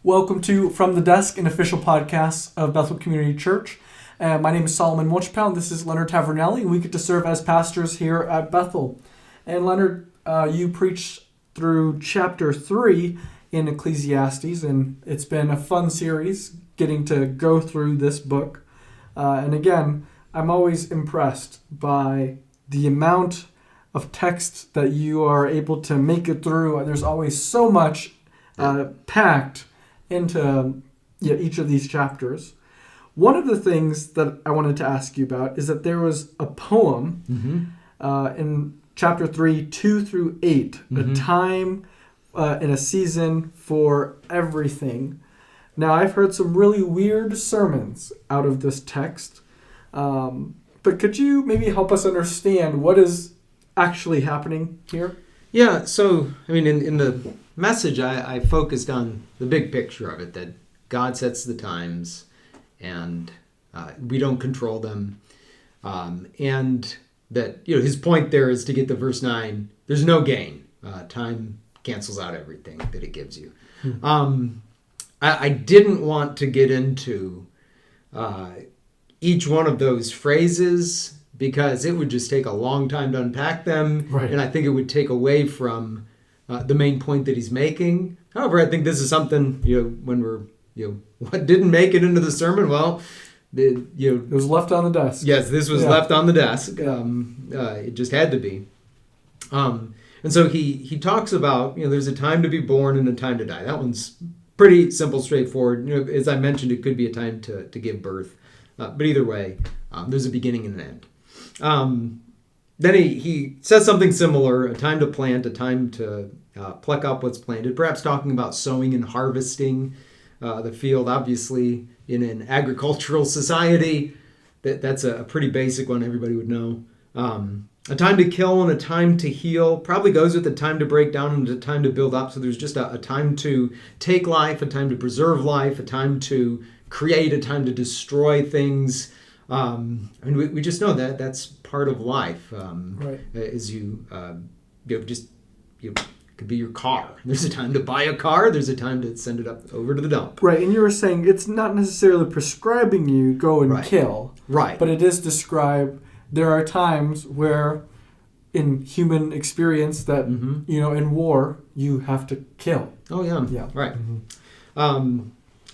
Welcome to From the Desk, an official podcast of Bethel Community Church. My name is Solomon Mochpow, and this is Leonard Tavernelli, and we get to serve as pastors here at Bethel. And Leonard, you preached through chapter 3 in Ecclesiastes, and it's been a fun series getting to go through this book. And again, I'm always impressed by the amount of text that you are able to make it through. There's always so much packed into each of these chapters. One of the things that I wanted to ask you about is that there was a poem in chapter 3, 2 through 8, a time and a season for everything. Now, I've heard some really weird sermons out of this text, but could you maybe help us understand what is actually happening here? Yeah, so, in the message, I focused on the big picture of it, that God sets the times, and we don't control them, and that, his point there is to get to verse 9, there's no gain. Time cancels out everything that it gives you. I didn't want to get into each one of those phrases because it would just take a long time to unpack them, right. And I think it would take away from the main point that he's making. However, I think this is something, when we're, what didn't make it into the sermon? Well, it was left on the desk. Yes, this was left on the desk. It just had to be. And so he talks about, there's a time to be born and a time to die. That one's pretty simple, straightforward. As I mentioned, it could be a time to give birth. But either way, there's a beginning and an end. Then he says something similar, a time to plant, a time to pluck up what's planted, perhaps talking about sowing and harvesting the field. Obviously, in an agricultural society, that's a pretty basic one everybody would know. A time to kill and a time to heal probably goes with a time to break down and a time to build up. So there's just a time to take life, a time to preserve life, a time to create, a time to destroy things. We just know that that's part of life. Right. As you could be your car. There's a time to buy a car. There's a time to send it up over to the dump. Right, and you were saying it's not necessarily prescribing you go and kill. Right. But it is described. There are times where, in human experience, that in war you have to kill. Oh yeah. Right.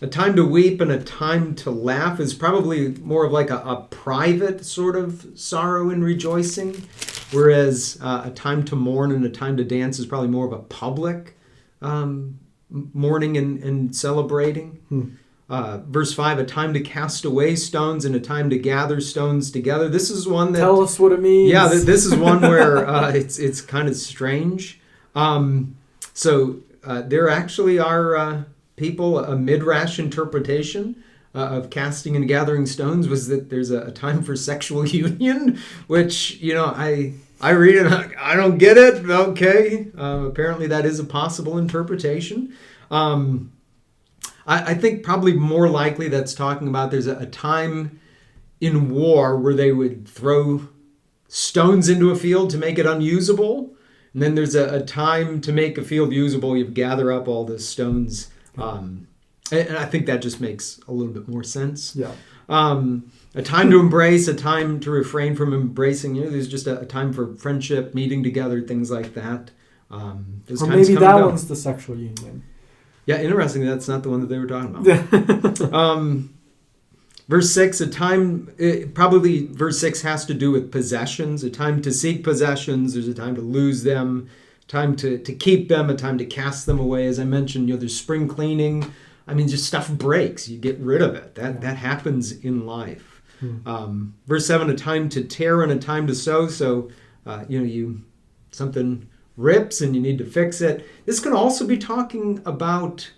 A time to weep and a time to laugh is probably more of like a private sort of sorrow and rejoicing, whereas a time to mourn and a time to dance is probably more of a public mourning and celebrating. Verse 5, a time to cast away stones and a time to gather stones together. This is one that... Tell us what it means. Yeah, this is one where it's kind of strange. So there actually are... people, a midrash interpretation of casting and gathering stones was that there's a time for sexual union, which, I read it, I don't get it. Okay. Apparently that is a possible interpretation. I think probably more likely that's talking about there's a time in war where they would throw stones into a field to make it unusable. And then there's a time to make a field usable. You gather up all the stones. And I think that just makes a little bit more sense. Yeah. A time to embrace, a time to refrain from embracing. There's just a time for friendship, meeting together, things like that. Or maybe that one's the sexual union. Yeah, interesting. That's not the one that they were talking about. Verse 6, probably verse 6 has to do with possessions. A time to seek possessions. There's a time to lose them. Time to keep them, a time to cast them away. As I mentioned, there's spring cleaning. Just stuff breaks. You get rid of it. That happens in life. Verse 7, a time to tear and a time to sow. So, something rips and you need to fix it. This can also be talking about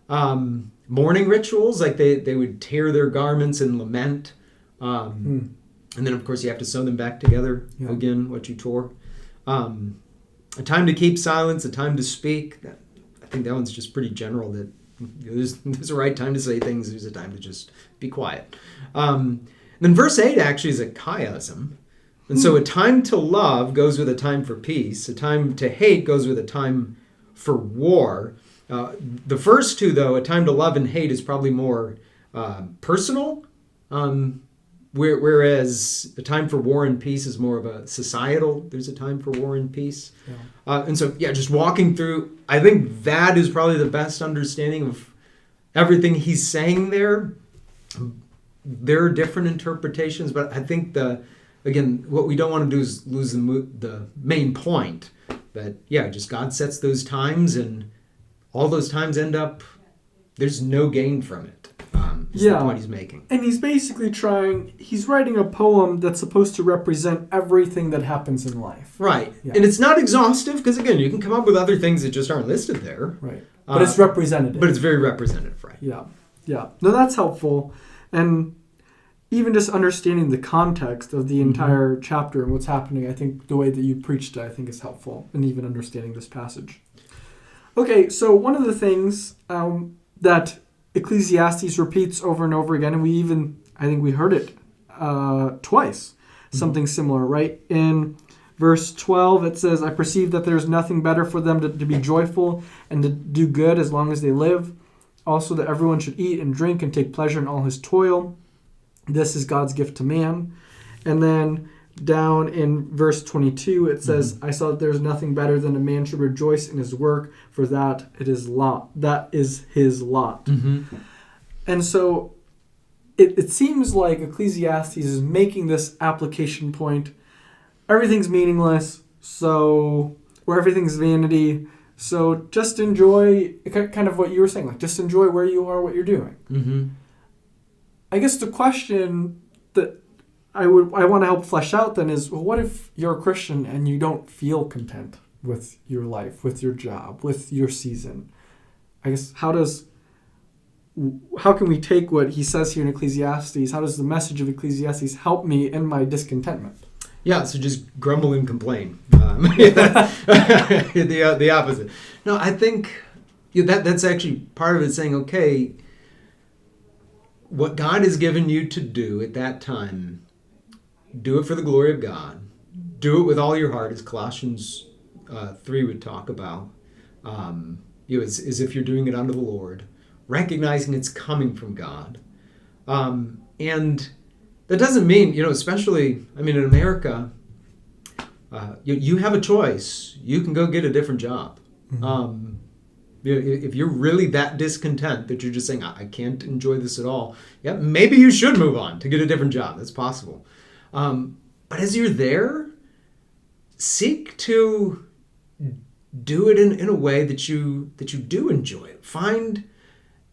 mourning rituals, like they would tear their garments and lament. And then, of course, you have to sew them back together again, what you tore. A time to keep silence, a time to speak. I think that one's just pretty general, that there's a right time to say things, there's a time to just be quiet. Then verse 8 actually is a chiasm. And so a time to love goes with a time for peace. A time to hate goes with a time for war. The first two, though, A Time to Love and Hate, is probably more personal, whereas A Time for War and Peace is more of a societal. There's a time for war and peace. Yeah. And so, just walking through, I think that is probably the best understanding of everything he's saying there. There are different interpretations, but I think again, what we don't want to do is lose the main point. That, just God sets those times, and all those times end up, there's no gain from it. Is the point he's making. And he's basically he's writing a poem that's supposed to represent everything that happens in life. Right. Yeah. And it's not exhaustive, because again, you can come up with other things that just aren't listed there. Right. But it's representative. But it's very representative, right? Yeah. Yeah. No, that's helpful. And even just understanding the context of the entire chapter and what's happening, I think the way that you preached it, I think is helpful in even understanding this passage. Okay, so one of the things that Ecclesiastes repeats over and over again, and I think we heard it twice, something similar, right? In verse 12, it says, I perceive that there's nothing better for them to be joyful and to do good as long as they live. Also that everyone should eat and drink and take pleasure in all his toil. This is God's gift to man. And then down in verse 22, it says, I saw that there's nothing better than a man should rejoice in his work, for that is his lot. And so it seems like Ecclesiastes is making this application point. Everything's meaningless, or everything's vanity. So just enjoy, kind of what you were saying, like just enjoy where you are, what you're doing. I guess the question that I want to help flesh out then is, well, what if you're a Christian and you don't feel content with your life, with your job, with your season? I guess how can we take what he says here in Ecclesiastes? How does the message of Ecclesiastes help me in my discontentment? Yeah, so just grumble and complain. The opposite. No, I think that's actually part of it, saying, okay, what God has given you to do at that time, do it for the glory of God. Do it with all your heart, as Colossians 3 would talk about, as if you're doing it unto the Lord, recognizing it's coming from God. And that doesn't mean, especially, in America, you have a choice. You can go get a different job. If you're really that discontent that you're just saying, I can't enjoy this at all, maybe you should move on to get a different job. That's possible. But as you're there, seek to do it in a way that you do enjoy it. Find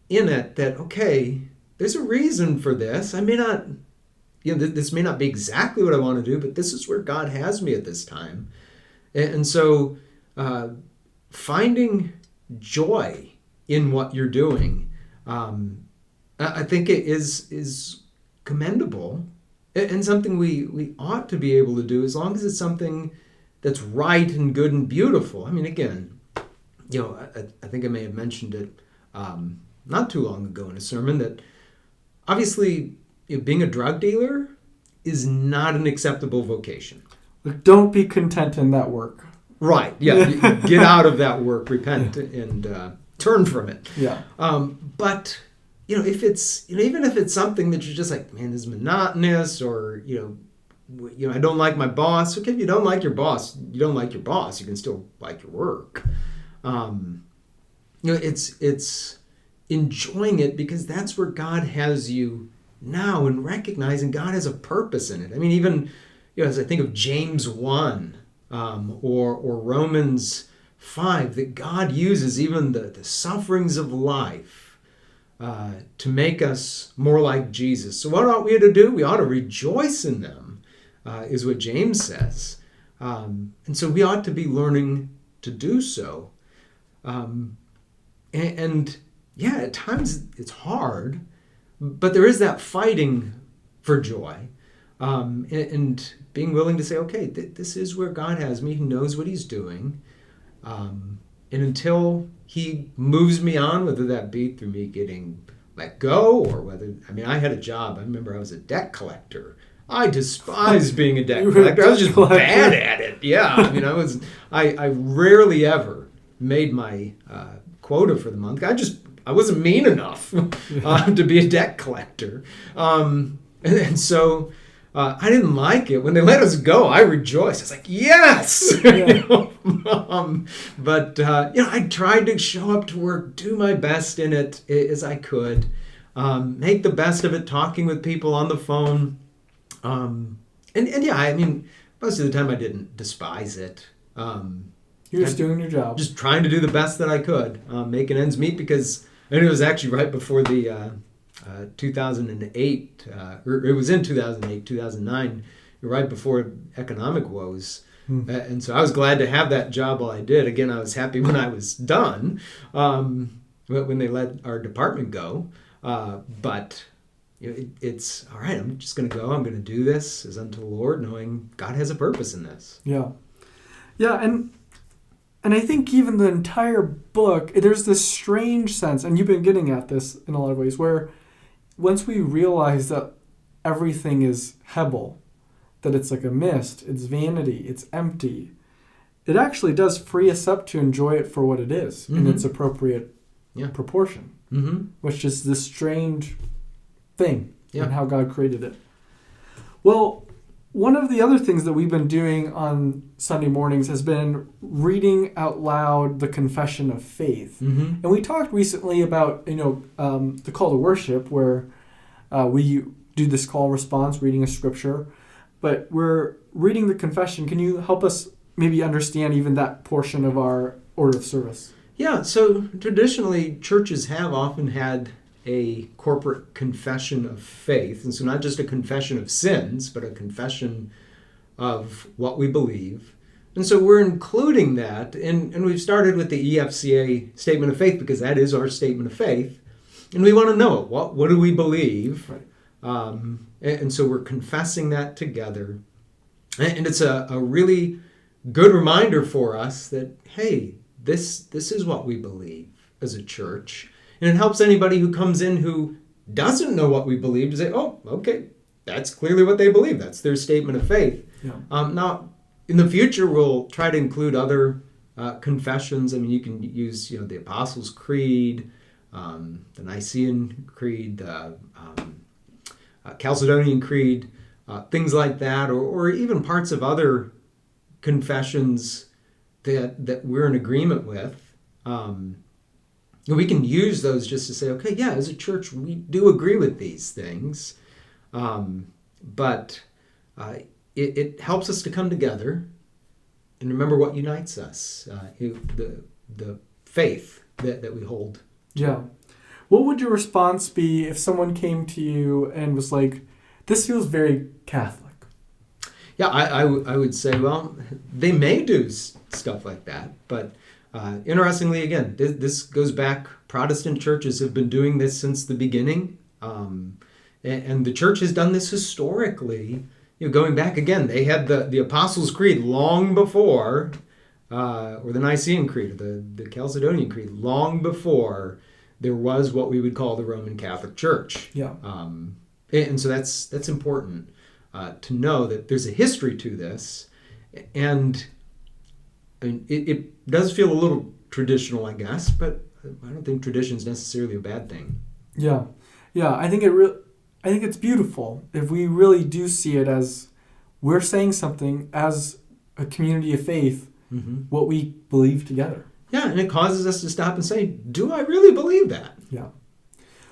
in it that, okay, there's a reason for this. I may not, this may not be exactly what I want to do, but this is where God has me at this time. And so finding joy in what you're doing, I think it is commendable and something we ought to be able to do, as long as it's something that's right and good and beautiful. Again, I think I may have mentioned it not too long ago in a sermon, that obviously being a drug dealer is not an acceptable vocation. Don't be content in that work. Right. Yeah. Get out of that work, repent, and turn from it. Yeah. But if it's even if it's something that you're just like, man, this is monotonous, or I don't like my boss. Okay, if you don't like your boss, you don't like your boss. You can still like your work. It's enjoying it because that's where God has you now, and recognizing God has a purpose in it. Even as I think of James 1. Or Romans 5, that God uses even the sufferings of life to make us more like Jesus. So what ought we to do? We ought to rejoice in them, is what James says. And so we ought to be learning to do so. And at times it's hard, but there is that fighting for joy. And being willing to say, okay, this is where God has me. He knows what he's doing. And until he moves me on, whether that be through me getting let go, or whether, I had a job. I remember I was a debt collector. I despised being a debt collector. I was just bad at it. Yeah. I rarely ever made my quota for the month. I wasn't mean enough to be a debt collector. And so I didn't like it. When they let us go, I rejoiced. I was like, yes! Yeah. But I tried to show up to work, do my best in it as I could, make the best of it, talking with people on the phone. Most of the time I didn't despise it. You're just doing your job. Just trying to do the best that I could, making ends meet, because it was actually right before the 2008, or it was in 2008, 2009, right before economic woes. And so I was glad to have that job while I did. Again, I was happy when I was done, when they let our department go. But it's all right. I'm just going to go. I'm going to do this as unto the Lord, knowing God has a purpose in this. Yeah. Yeah, and I think even the entire book, there's this strange sense, and you've been getting at this in a lot of ways, where once we realize that everything is Hebel, that it's like a mist, it's vanity, it's empty, it actually does free us up to enjoy it for what it is in its appropriate proportion, which is this strange thing in how God created it. Well, one of the other things that we've been doing on Sunday mornings has been reading out loud the Confession of Faith. And we talked recently about, the call to worship, where we do this call response, reading a scripture. But we're reading the confession. Can you help us maybe understand even that portion of our order of service? Yeah, so traditionally, churches have often had a corporate confession of faith. And so not just a confession of sins, but a confession of what we believe. And so we're including that, and we've started with the EFCA Statement of Faith, because that is our statement of faith. And we want to know it. What do we believe? Right. And so we're confessing that together. And it's a really good reminder for us that, hey, this is what we believe as a church. And it helps anybody who comes in who doesn't know what we believe to say, oh, okay, that's clearly what they believe. That's their statement of faith. Yeah. Now, in the future, we'll try to include other confessions. I mean, you can use, the Apostles' Creed, the Nicene Creed, the Chalcedonian Creed, things like that, or even parts of other confessions that we're in agreement with. We can use those just to say, okay, yeah, as a church, we do agree with these things. But it helps us to come together and remember what unites us, the faith that we hold. Yeah. What would your response be if someone came to you and was like, this feels very Catholic? Yeah, I would say, well, they may do stuff like that, but interestingly, again, this goes back. Protestant churches have been doing this since the beginning, and the church has done this historically. Going back again, they had the Apostles' Creed long before, or the Nicene Creed, or the Chalcedonian Creed, long before there was what we would call the Roman Catholic Church. Yeah. And so that's important to know that there's a history to this, and I mean, it does feel a little traditional, I guess, but I don't think tradition is necessarily a bad thing. Yeah. I think it's beautiful if we really do see it as we're saying something as a community of faith, what we believe together. Yeah, and it causes us to stop and say, do I really believe that? Yeah.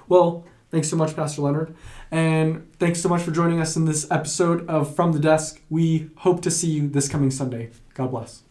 Well, thanks so much, Pastor Leonard. And thanks so much for joining us in this episode of From the Desk. We hope to see you this coming Sunday. God bless.